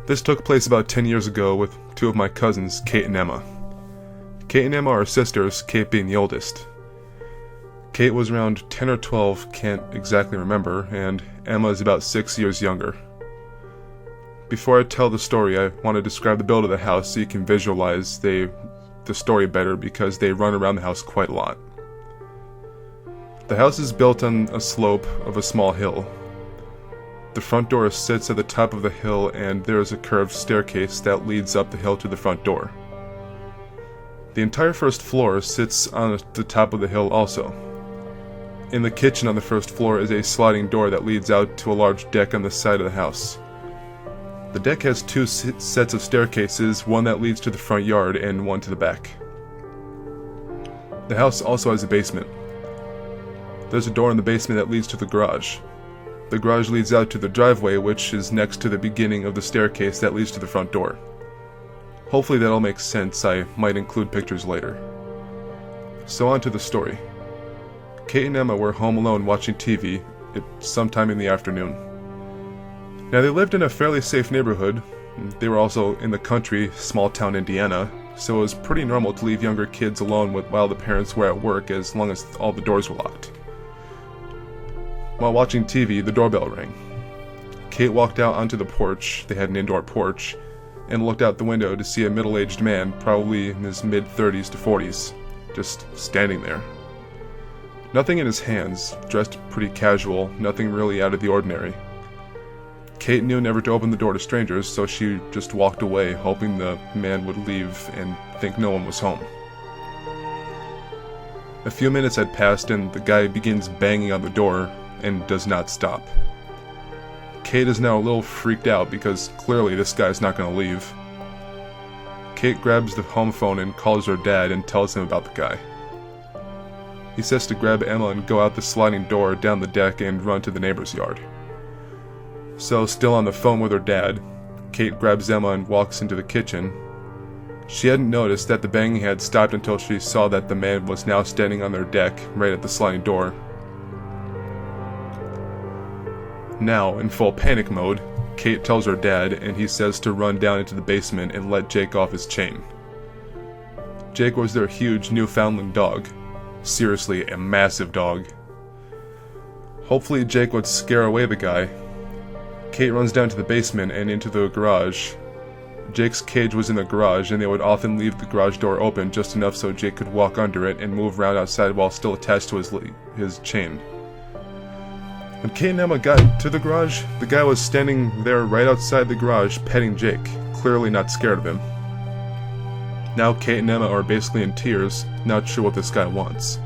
This took place about 10 years ago with two of my cousins, Kate and Emma. Kate and Emma are sisters, Kate being the oldest. Kate was around 10 or 12, can't exactly remember, and Emma is about 6 years younger. Before I tell the story, I want to describe the build of the house so you can visualize the story better, because they run around the house quite a lot. The house is built on a slope of a small hill. The front door sits at the top of the hill, and there is a curved staircase that leads up the hill to the front door. The entire first floor sits on the top of the hill also. In the kitchen on the first floor is a sliding door that leads out to a large deck on the side of the house. The deck has two sets of staircases, one that leads to the front yard and one to the back. The house also has a basement. There's a door in the basement that leads to the garage. The garage leads out to the driveway, which is next to the beginning of the staircase that leads to the front door. Hopefully that all makes sense. I might include pictures later. So on to the story. Kate and Emma were home alone watching TV sometime in the afternoon. Now, they lived in a fairly safe neighborhood. They were also in the country, small town Indiana, so it was pretty normal to leave younger kids alone while the parents were at work, as long as all the doors were locked. While watching TV, the doorbell rang. Kate walked out onto the porch, they had an indoor porch, and looked out the window to see a middle-aged man, probably in his mid-30s to 40s, just standing there. Nothing in his hands, dressed pretty casual, nothing really out of the ordinary. Kate knew never to open the door to strangers, so she just walked away, hoping the man would leave and think no one was home. A few minutes had passed, and the guy begins banging on the door and does not stop. Kate is now a little freaked out because clearly this guy's not going to leave. Kate grabs the home phone and calls her dad and tells him about the guy. He says to grab Emma and go out the sliding door down the deck and run to the neighbor's yard. So, still on the phone with her dad, Kate grabs Emma and walks into the kitchen. She hadn't noticed that the banging had stopped until she saw that the man was now standing on their deck, right at the sliding door. Now, in full panic mode, Kate tells her dad, and he says to run down into the basement and let Jake off his chain. Jake was their huge Newfoundland dog. Seriously, a massive dog. Hopefully Jake would scare away the guy. Kate runs down to the basement and into the garage. Jake's cage was in the garage, and they would often leave the garage door open just enough so Jake could walk under it and move around outside while still attached to his chain. When Kate and Emma got to the garage, the guy was standing there right outside the garage petting Jake, clearly not scared of him. Now Kate and Emma are basically in tears, not sure what this guy wants.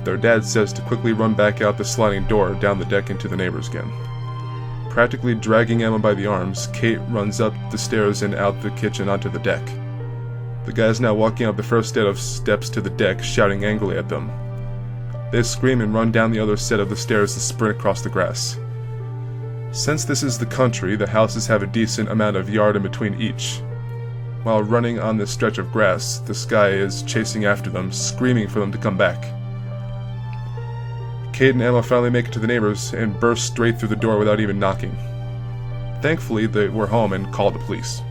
Their dad says to quickly run back out the sliding door down the deck into the neighbors again. Practically dragging Emma by the arms, Kate runs up the stairs and out the kitchen onto the deck. The guy is now walking up the first set of steps to the deck, shouting angrily at them. They scream and run down the other set of the stairs and sprint across the grass. Since this is the country, the houses have a decent amount of yard in between each. While running on this stretch of grass, this guy is chasing after them, screaming for them to come back. Kate and Emma finally make it to the neighbors and burst straight through the door without even knocking. Thankfully, they were home and called the police.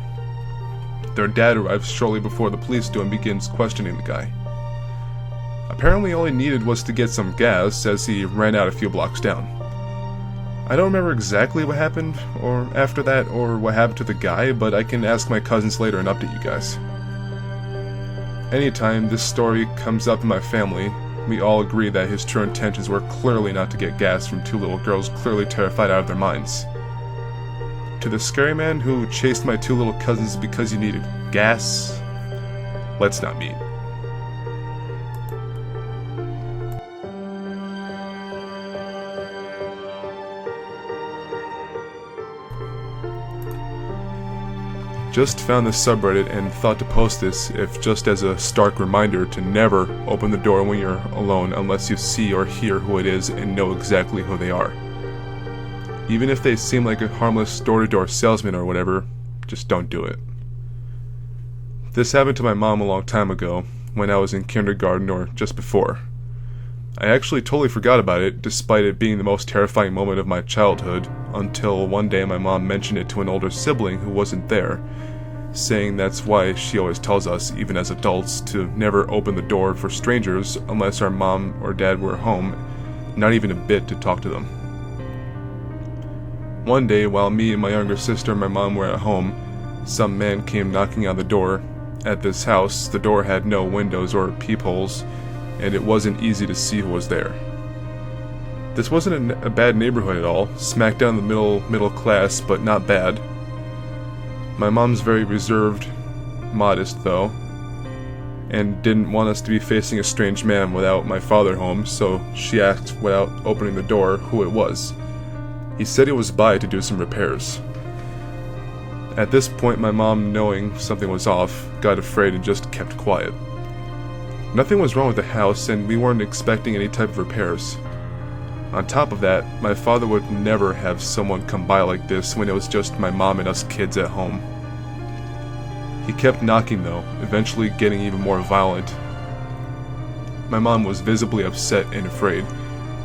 Their dad arrives shortly before the police do and begins questioning the guy. Apparently all he needed was to get some gas, as he ran out a few blocks down. I don't remember exactly what happened or after that or what happened to the guy, but I can ask my cousins later and update you guys. Anytime this story comes up in my family, we all agree that his true intentions were clearly not to get gas from two little girls clearly terrified out of their minds. To the scary man who chased my two little cousins because he needed gas, let's not meet. Just found this subreddit and thought to post this if just as a stark reminder to never open the door when you're alone unless you see or hear who it is and know exactly who they are. Even if they seem like a harmless door-to-door salesman or whatever, just don't do it. This happened to my mom a long time ago, when I was in kindergarten or just before. I actually totally forgot about it, despite it being the most terrifying moment of my childhood, until one day my mom mentioned it to an older sibling who wasn't there, saying that's why she always tells us, even as adults, to never open the door for strangers unless our mom or dad were home, not even a bit to talk to them. One day, while me and my younger sister and my mom were at home, some man came knocking on the door. At this house, the door had no windows or peepholes, and it wasn't easy to see who was there. This wasn't a bad neighborhood at all, smack down the middle class, but not bad. My mom's very reserved, modest though, and didn't want us to be facing a strange man without my father home, so she asked without opening the door who it was. He said he was by to do some repairs. At this point, my mom, knowing something was off, got afraid and just kept quiet. Nothing was wrong with the house, and we weren't expecting any type of repairs. On top of that, my father would never have someone come by like this when it was just my mom and us kids at home. He kept knocking though, eventually getting even more violent. My mom was visibly upset and afraid,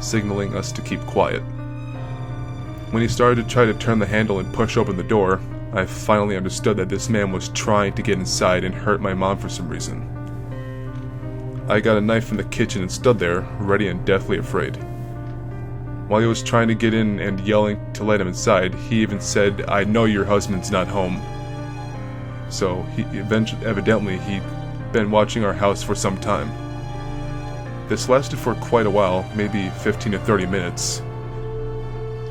signaling us to keep quiet. When he started to try to turn the handle and push open the door, I finally understood that this man was trying to get inside and hurt my mom for some reason. I got a knife from the kitchen and stood there, ready and deathly afraid. While he was trying to get in and yelling to let him inside, he even said, "I know your husband's not home." So, evidently he'd been watching our house for some time. This lasted for quite a while, maybe 15 to 30 minutes.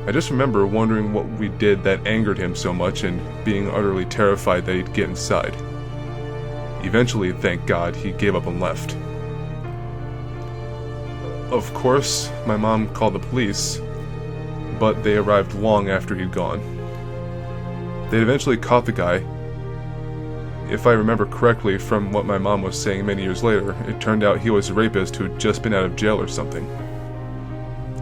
I just remember wondering what we did that angered him so much and being utterly terrified that he'd get inside. Eventually, thank God, he gave up and left. Of course, my mom called the police, but they arrived long after he'd gone. They eventually caught the guy. If I remember correctly from what my mom was saying many years later, it turned out he was a rapist who'd just been out of jail or something.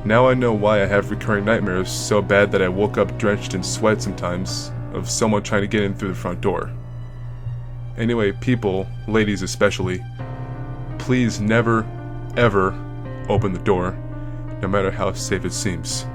Now I know why I have recurring nightmares so bad that I woke up drenched in sweat sometimes of someone trying to get in through the front door. Anyway, people, ladies especially, please never, ever open the door, no matter how safe it seems.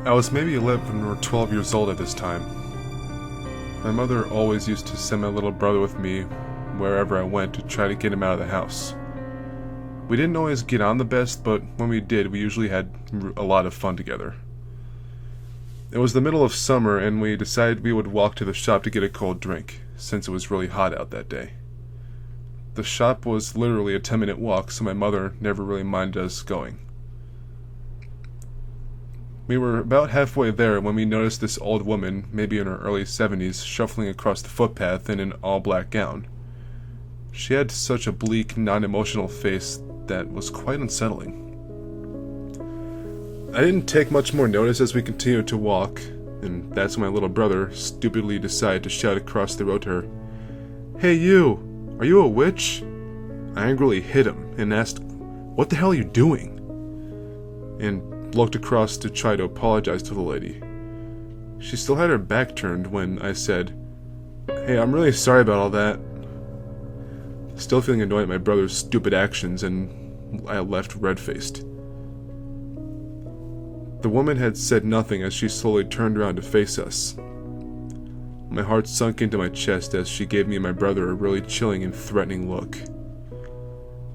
I was maybe 11 or 12 years old at this time. My mother always used to send my little brother with me wherever I went to try to get him out of the house. We didn't always get on the best, but when we did, we usually had a lot of fun together. It was the middle of summer, and we decided we would walk to the shop to get a cold drink, since it was really hot out that day. The shop was literally a 10-minute walk, so my mother never really minded us going. We were about halfway there when we noticed this old woman, maybe in her early 70s, shuffling across the footpath in an all-black gown. She had such a bleak, non-emotional face that was quite unsettling. I didn't take much more notice as we continued to walk, and that's when my little brother stupidly decided to shout across the road to her, "Hey you! Are you a witch?" I angrily hit him and asked, "What the hell are you doing?" And looked across to try to apologize to the lady. She still had her back turned when I said, "Hey, I'm really sorry about all that." Still feeling annoyed at my brother's stupid actions, and I left red-faced. The woman had said nothing as she slowly turned around to face us. My heart sunk into my chest as she gave me and my brother a really chilling and threatening look.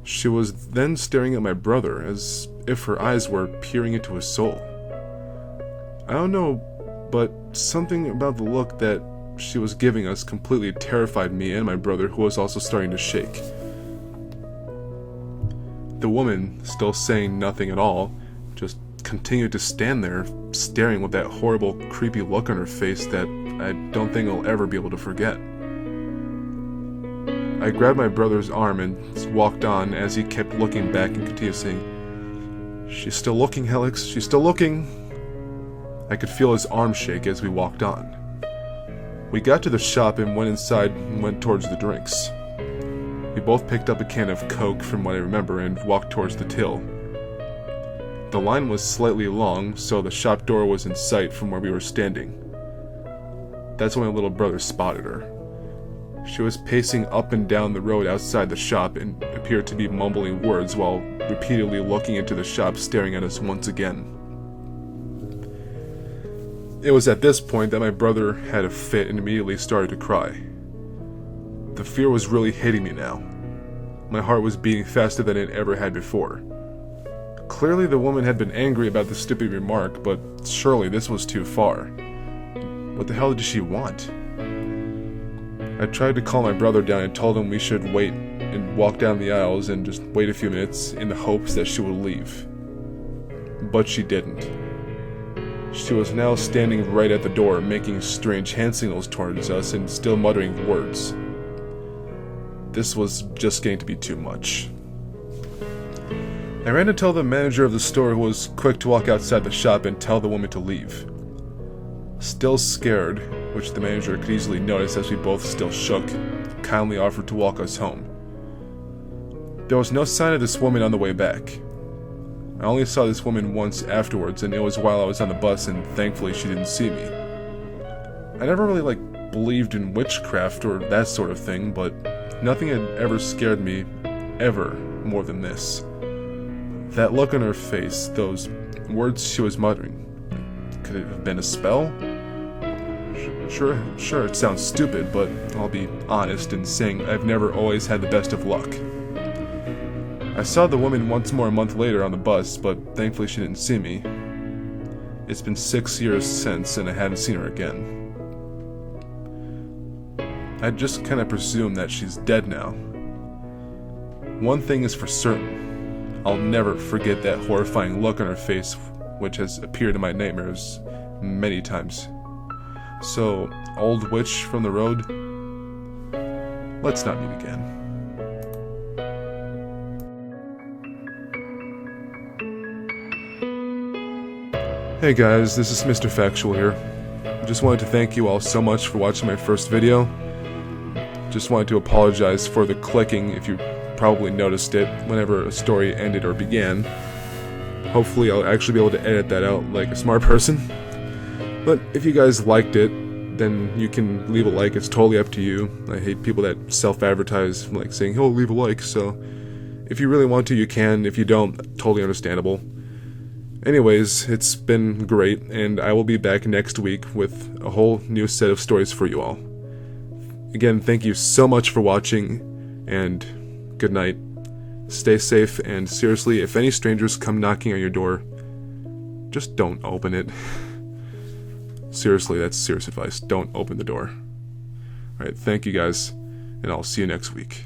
She was then staring at my brother as if her eyes were peering into his soul. I don't know, but something about the look that she was giving us completely terrified me and my brother, who was also starting to shake. The woman, still saying nothing at all, just continued to stand there, staring with that horrible, creepy look on her face that I don't think I'll ever be able to forget. I grabbed my brother's arm and walked on as he kept looking back and continued saying, "She's still looking, Helix, she's still looking." I could feel his arm shake as we walked on. We got to the shop and went inside and went towards the drinks. We both picked up a can of Coke from what I remember and walked towards the till. The line was slightly long, so the shop door was in sight from where we were standing. That's when my little brother spotted her. She was pacing up and down the road outside the shop and appeared to be mumbling words while repeatedly looking into the shop, staring at us once again. It was at this point that my brother had a fit and immediately started to cry. The fear was really hitting me now. My heart was beating faster than it ever had before. Clearly the woman had been angry about the stupid remark, but surely this was too far. What the hell did she want? I tried to calm my brother down and told him we should wait and walk down the aisles and just wait a few minutes in the hopes that she would leave. But she didn't. She was now standing right at the door, making strange hand signals towards us and still muttering words. This was just getting to be too much. I ran to tell the manager of the store, who was quick to walk outside the shop and tell the woman to leave. Still scared, which the manager could easily notice as we both still shook, kindly offered to walk us home. There was no sign of this woman on the way back. I only saw this woman once afterwards, and it was while I was on the bus, and thankfully she didn't see me. I never really believed in witchcraft or that sort of thing, but nothing had ever scared me, ever, more than this. That look on her face, those words she was muttering. Could it have been a spell? Sure, it sounds stupid, but I'll be honest in saying I've never always had the best of luck. I saw the woman once more a month later on the bus, but thankfully she didn't see me. It's been 6 years since, and I haven't seen her again. I just kind of presume that she's dead now. One thing is for certain. I'll never forget that horrifying look on her face, which has appeared in my nightmares many times. So, old witch from the road, let's not meet again. Hey guys, this is Mr. Factual here. I just wanted to thank you all so much for watching my first video. Just wanted to apologize for the clicking if you probably noticed it whenever a story ended or began. Hopefully I'll actually be able to edit that out like a smart person. But if you guys liked it, then you can leave a like. It's totally up to you. I hate people that self-advertise, saying, oh, leave a like. So if you really want to, you can. If you don't, totally understandable. Anyways, it's been great, and I will be back next week with a whole new set of stories for you all. Again, thank you so much for watching, and good night. Stay safe, and seriously, if any strangers come knocking on your door, just don't open it. Seriously, that's serious advice. Don't open the door. Alright, thank you guys, and I'll see you next week.